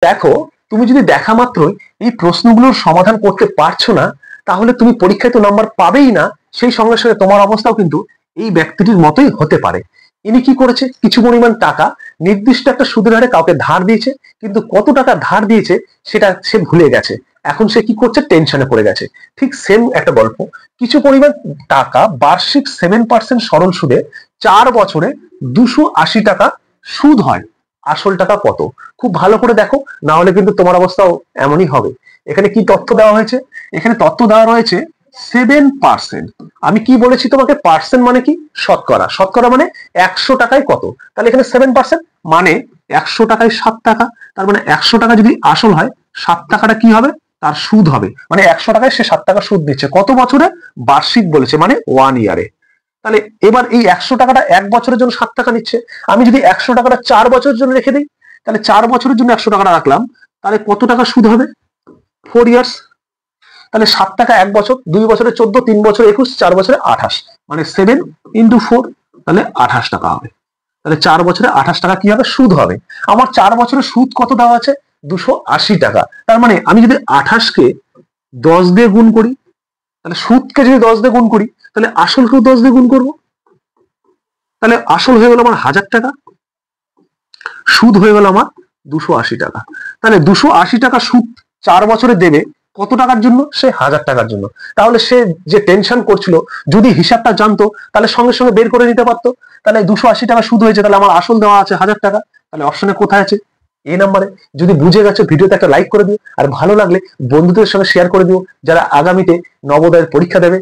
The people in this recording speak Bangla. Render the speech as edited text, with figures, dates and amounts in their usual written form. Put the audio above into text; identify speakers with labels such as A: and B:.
A: দেখো, তুমি যদি দেখা মাত্রই এই প্রশ্নগুলোর সমাধান করতে পারছো না, তাহলে তুমি পরীক্ষায় তো নাম্বার পাবেই না। সেই সঙ্গে সঙ্গে তোমার অবস্থাও কিন্তু এই ব্যক্তিটির মতোই হতে পারে। ইনি কি করেছে, কিছু পরিমাণ টাকা নির্দিষ্ট একটা সুদের হারে কাউকে ধার দিয়েছে, কিন্তু কত টাকা ধার দিয়েছে সেটা সে ভুলে গেছে। এখন সে কি করছে, টেনশনে পড়ে গেছে। ঠিক সেম একটা গল্প, কিছু পরিমাণ টাকা বার্ষিক 7% সরল সুদে 4 বছরে 280 টাকা সুদ হয়। আসল টাকা কত? খুব ভালো করে দেখো, না হলে কিন্তু তোমার অবস্থাও এমনই হবে। এখানে কি তথ্য দেওয়া হয়েছে? এখানে তথ্য দেওয়া রয়েছে 7%। আমি কি বলেছি তোমাকে, পার্সেন্ট মানে কি? শতকরা। শতকরা মানে 100 টাকায় কত, তাহলে এখানে 7% মানে 100 টাকায় 7 টাকা। তার মানে 100 টাকা যদি আসল হয়, 7 টাকাটা কি হবে, তার সুদ হবে। মানে 100 টাকায় সে 7 টাকা সুদ দিচ্ছে। কত বছরে? বার্ষিক বলেছে, মানে 1 ইয়ারে। তাহলে এবার এই 100 টাকাটা 1 বছরের জন্য 7 টাকা নিচ্ছে। আমি যদি 100 টাকাটা 4 বছরের জন্য রেখে দিই, তাহলে 4 বছরের জন্য 100 টাকাটা রাখলাম, তাহলে কত টাকা সুদ হবে? 4 ইয়ার্স। তাহলে 7 টাকা 1 বছর, 2 বছরে 14, 3 বছরে 21, 4 বছরে 28, মানে 7 × 4, তাহলে 28 টাকা হবে। তাহলে 4 বছরে 28 টাকা কি হবে, সুদ হবে। আমার 4 বছরের সুদ কত দেওয়া আছে? 280 টাকা। তার মানে আমি যদি 28 কে 10 দিয়ে গুণ করি, তাহলে সুদকে যদি 10 দিয়ে গুণ করি, তাহলে আসলকেও 10 দিয়ে গুণ করবো। তাহলে আসল হয়ে গেল আমার 1000 টাকা, সুদ হয়ে গেল আমার 280 টাকা। তাহলে 280 টাকা সুদ 4 বছরে দেবে কত টাকার জন্য? সে 1000 টাকার জন্য। তাহলে সে যে টেনশন করছিল, যদি হিসাবটা জানতো তাহলে সঙ্গে সঙ্গে বের করে নিতে পারতো। তাহলে 280 টাকা সুদ হয়েছে, তাহলে আমার আসল দেওয়া আছে 1000 টাকা। তাহলে অপশনে কোথায় আছে? এই নাম্বারে। যদি বুঝে গেছো, ভিডিওতে একটা লাইক করে দিও, আর ভালো লাগলে বন্ধুদের সঙ্গে শেয়ার করে দিও, যারা আগামীতে নবোদয়ের পরীক্ষা দেবে।